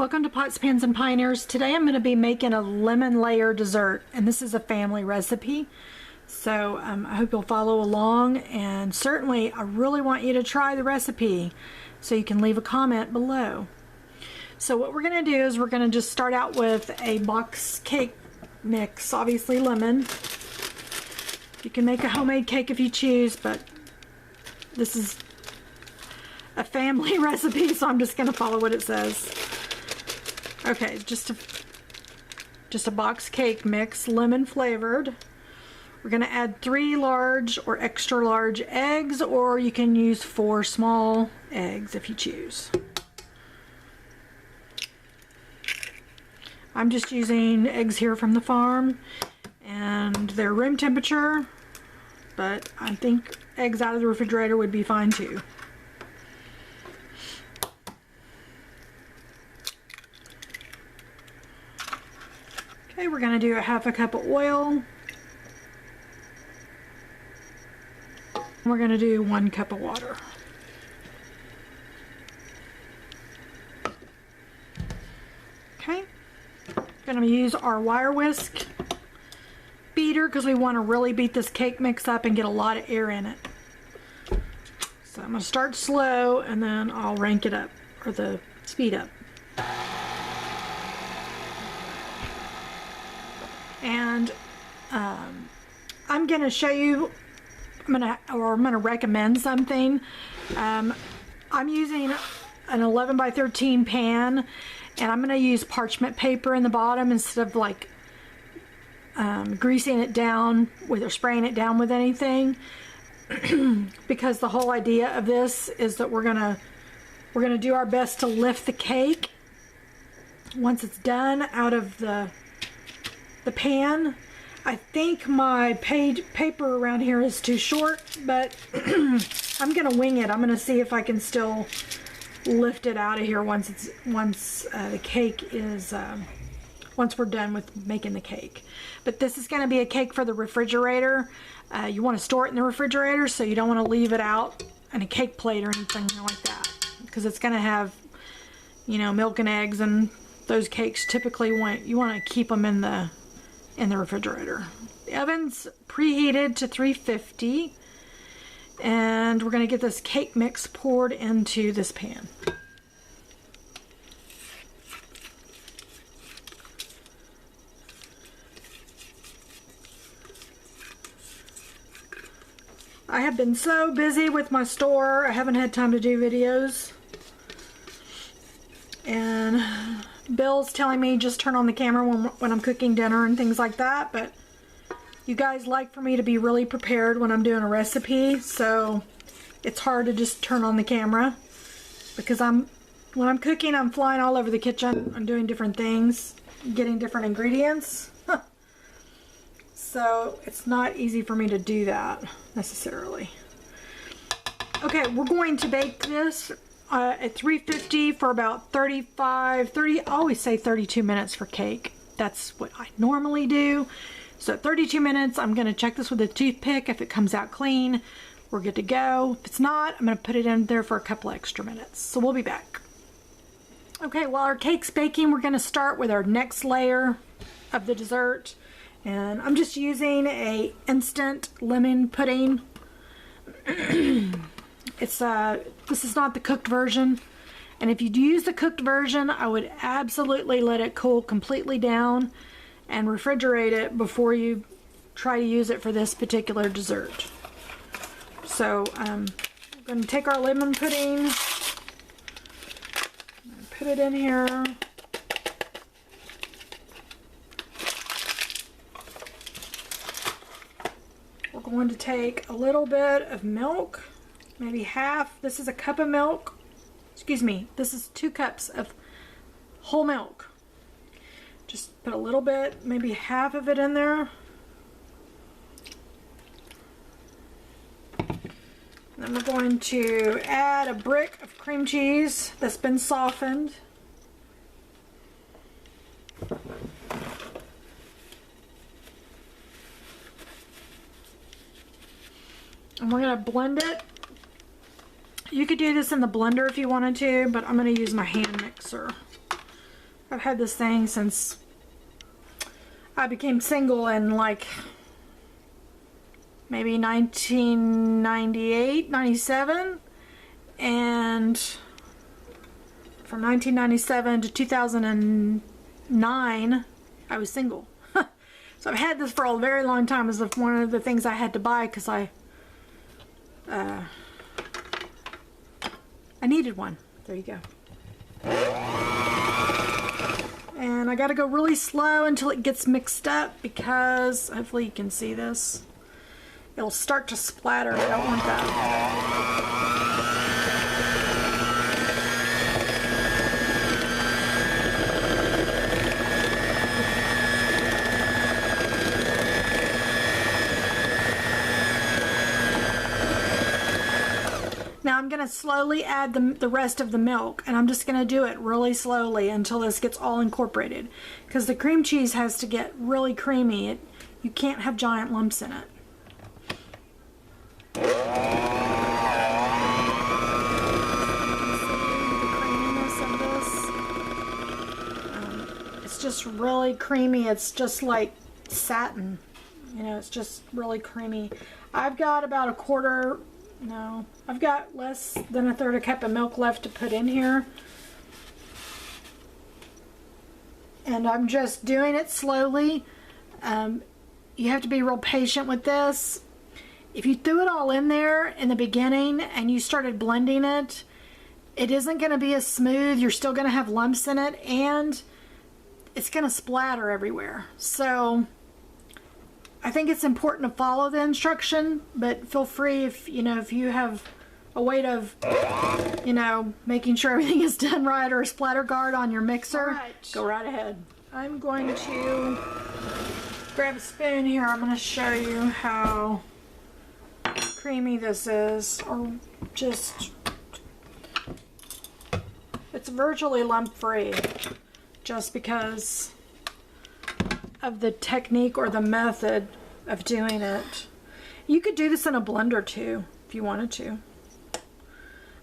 Welcome to Pots, Pans, and Pioneers. Today I'm going to be making a lemon layer dessert, and this is a family recipe. So I hope you'll follow along, and certainly I really want you to try the recipe, so you can leave a comment below. So what we're going to do is we're going to just start out with a box cake mix, obviously lemon. You can make a homemade cake if you choose, but this is a family recipe, so I'm just going to follow what it says. Okay, just a box cake mix, lemon flavored. We're going to add 3 large or extra large eggs, or you can use 4 small eggs if you choose. I'm just using eggs here from the farm, and they're room temperature, but I think eggs out of the refrigerator would be fine too. Okay, we're going to do a 1/2 cup of oil. We're going to do 1 cup of water. Okay, going to use our wire whisk beater because we want to really beat this cake mix up and get a lot of air in it. So I'm going to start slow and then I'll rank it up, or the speed up. And I'm going to show you, I'm going to recommend something. I'm using an 11 by 13 pan, and I'm going to use parchment paper in the bottom instead of like greasing it down with, or spraying it down with anything. Because the whole idea of this is that we're gonna do our best to lift the cake once it's done out of the pan. I think my paper around here is too short, but I'm gonna wing it. I'm gonna see if I can still lift it out of here once the cake is once we're done with making the cake. But this is gonna be a cake for the refrigerator. You want to store it in the refrigerator, so you don't want to leave it out in a cake plate or anything like that, because it's going to have, you know, milk and eggs, and those cakes typically you want to keep them in the refrigerator. The oven's preheated to 350, and we're going to get this cake mix poured into this pan. I have been so busy with my store, I haven't had time to do videos. And Bill's telling me just turn on the camera when I'm cooking dinner and things like that, but you guys like for me to be really prepared when I'm doing a recipe, so it's hard to just turn on the camera, because when I'm cooking, I'm flying all over the kitchen. I'm doing different things, getting different ingredients. So it's not easy for me to do that necessarily. Okay, we're going to bake this at 350 for about 30, I always say 32 minutes for cake. That's what I normally do. So at 32 minutes, I'm going to check this with a toothpick. If it comes out clean, we're good to go. If it's not, I'm going to put it in there for a couple extra minutes. So we'll be back. Okay, while our cake's baking, we're going to start with our next layer of the dessert. And I'm just using a instant lemon pudding. This is not the cooked version. And if you do use the cooked version, I would absolutely let it cool completely down and refrigerate it before you try to use it for this particular dessert. So we're going to take our lemon pudding, put it in here. We're going to take a little bit of milk, maybe half. This is a cup of milk. Excuse me, this is 2 cups of whole milk. Just put a little bit, maybe half of it in there. Then we're going to add a brick of cream cheese that's been softened. And we're going to blend it. You could do this in the blender if you wanted to, but I'm going to use my hand mixer. I've had this thing since I became single in like maybe 1998, 97, and from 1997 to 2009 I was single. So I've had this for a very long time. It's one of the things I had to buy because I needed one. There you go. And I gotta go really slow until it gets mixed up, because hopefully you can see this. It'll start to splatter. I don't want that. Now I'm going to slowly add the rest of the milk, and I'm just going to do it really slowly until this gets all incorporated, because the cream cheese has to get really creamy. You can't have giant lumps in it. The creaminess of this, it's just really creamy. It's just like satin, you know, it's just really creamy. I've got about I've got less than a third a cup of milk left to put in here. And I'm just doing it slowly. You have to be real patient with this. If you threw it all in there in the beginning and you started blending it, it isn't going to be as smooth. You're still going to have lumps in it, and it's going to splatter everywhere. So I think it's important to follow the instruction, but feel free if you have a way of, making sure everything is done right, or a splatter guard on your mixer, go right ahead. I'm going to grab a spoon here. I'm going to show you how creamy this is, or just, it's virtually lump free, just because of the technique or the method of doing it. You could do this in a blender too if you wanted to,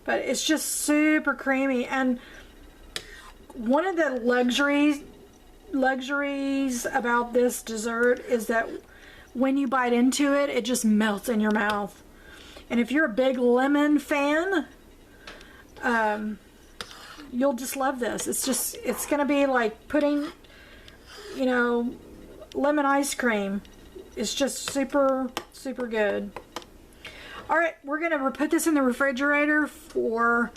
but it's just super creamy. And one of the luxuries about this dessert is that when you bite into it, it just melts in your mouth. And if you're a big lemon fan, you'll just love this. It's gonna be like putting, lemon ice cream. It's just super, super good. All right, we're gonna put this in the refrigerator for,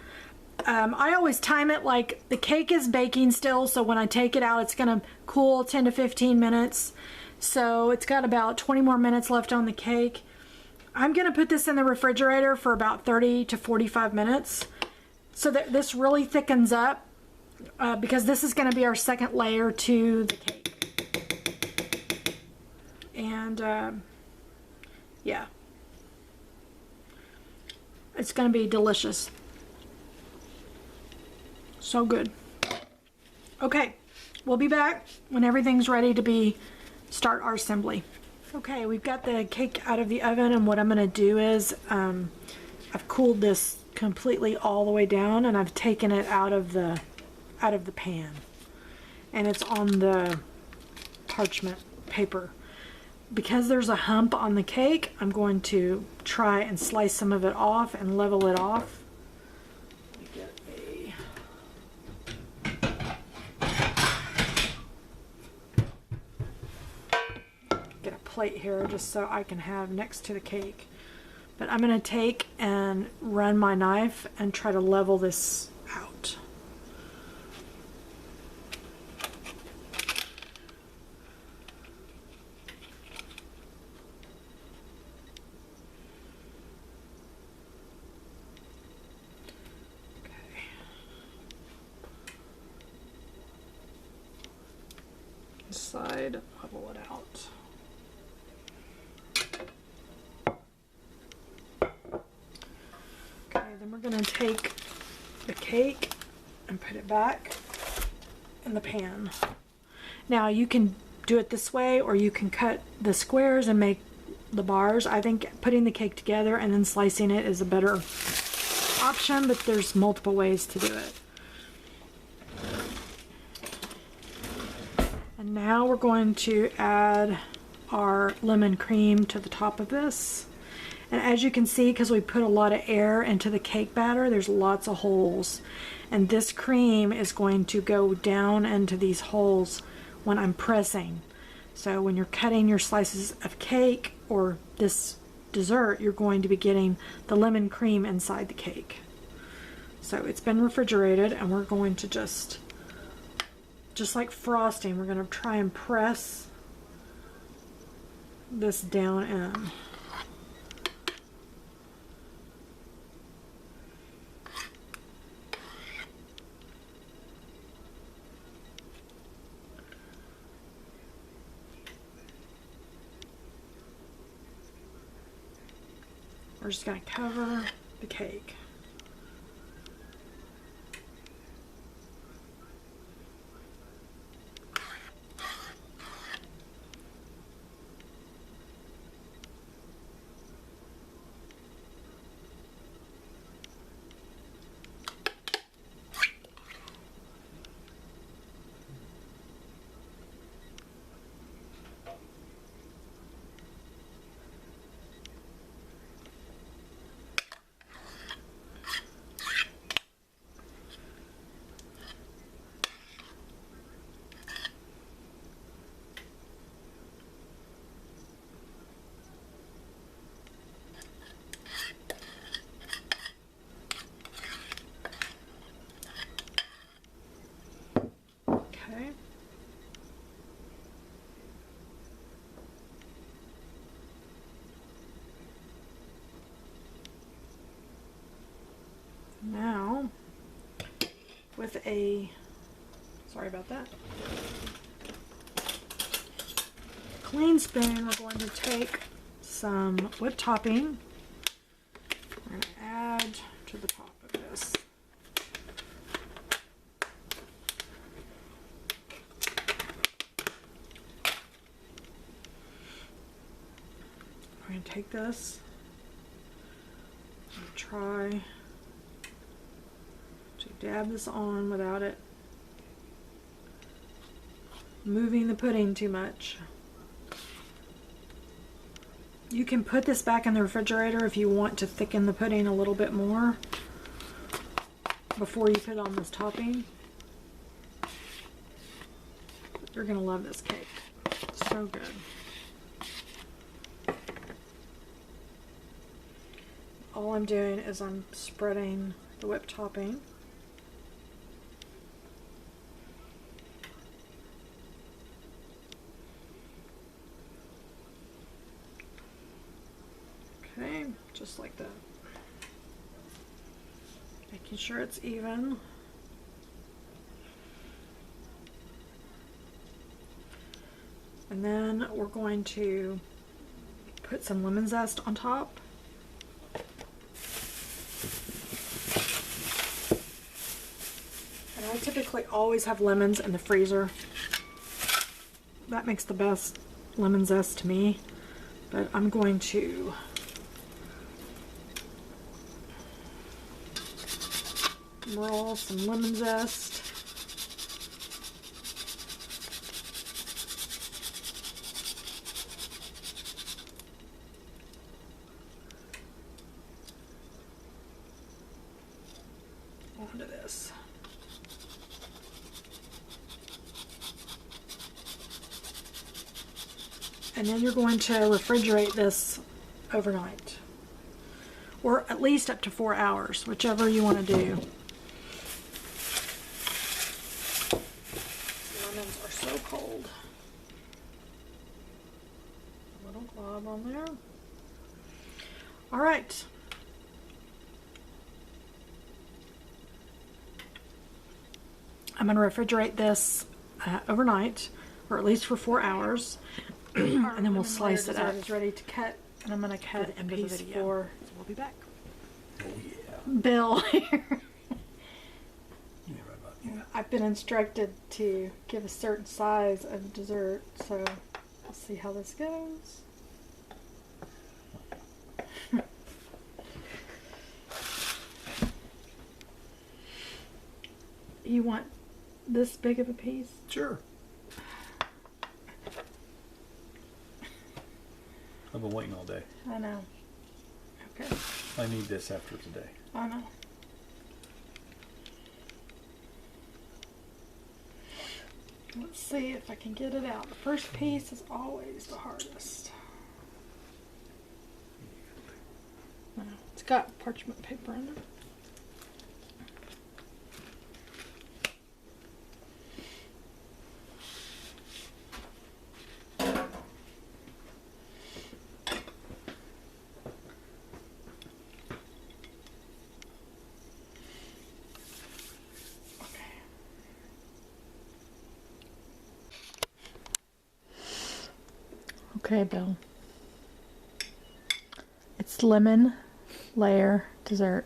I always time it like the cake is baking still, so when I take it out, it's gonna cool 10 to 15 minutes. So it's got about 20 more minutes left on the cake. I'm gonna put this in the refrigerator for about 30 to 45 minutes so that this really thickens up, because this is gonna be our second layer to the cake. And yeah, it's gonna be delicious. So good. Okay, we'll be back when everything's ready to start our assembly. Okay, we've got the cake out of the oven, and what I'm gonna do is I've cooled this completely all the way down, and I've taken it out of the pan, and it's on the parchment paper. Because there's a hump on the cake, I'm going to try and slice some of it off and level it off. Get a plate here just so I can have next to the cake. But I'm going to take and run my knife and try to level this out. Side, level it out. Okay, then we're going to take the cake and put it back in the pan. Now you can do it this way, or you can cut the squares and make the bars. I think putting the cake together and then slicing it is a better option, but there's multiple ways to do it. And now we're going to add our lemon cream to the top of this. And as you can see, because we put a lot of air into the cake batter, there's lots of holes. And this cream is going to go down into these holes when I'm pressing. So when you're cutting your slices of cake or this dessert, you're going to be getting the lemon cream inside the cake. So it's been refrigerated, and we're going to just like frosting, we're going to try and press this down in. We're just going to cover the cake. Okay. Now, with a, sorry about that, clean spoon, we're going to take some whipped topping. We're going to add to the top of this. We're going to take this and try to dab this on without it moving the pudding too much. You can put this back in the refrigerator if you want to thicken the pudding a little bit more before you put on this topping. You're going to love this cake. It's so good. All I'm doing is I'm spreading the whipped topping. Okay, just like that. Making sure it's even. And then we're going to put some lemon zest on top. And I typically always have lemons in the freezer. That makes the best lemon zest to me. But I'm going to roll some lemon zest. Onto this. And then you're going to refrigerate this overnight, or at least up to 4 hours, whichever you want to do. Lemons are so cold. A little glob on there. All right. I'm going to refrigerate this overnight, or at least for 4 hours, and then we'll slice it up. It's ready to cut, and I'm going to cut a piece for. So we'll be back. Oh yeah. Bill here. Yeah, right about you. I've been instructed to give a certain size of dessert, so we'll see how this goes. You want this big of a piece? Sure. I've been waiting all day. I know. Okay. I need this after today. I know. Let's see if I can get it out. The first piece is always the hardest. No, it's got parchment paper in it. Okay, Bill. It's lemon layer dessert.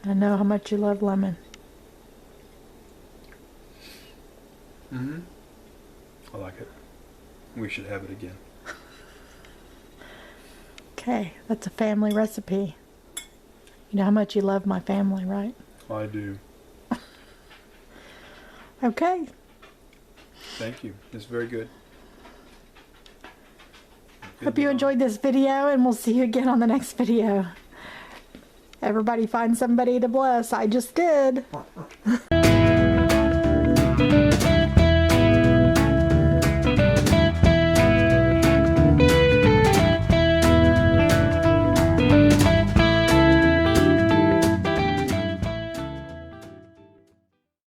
I know how much you love lemon. Mm-hmm. I like it. We should have it again. Okay, that's a family recipe. You know how much you love my family, right? I do. Okay. Thank you. It's very good. Hope you enjoyed this video, and we'll see you again on the next video. Everybody find somebody to bless. I just did.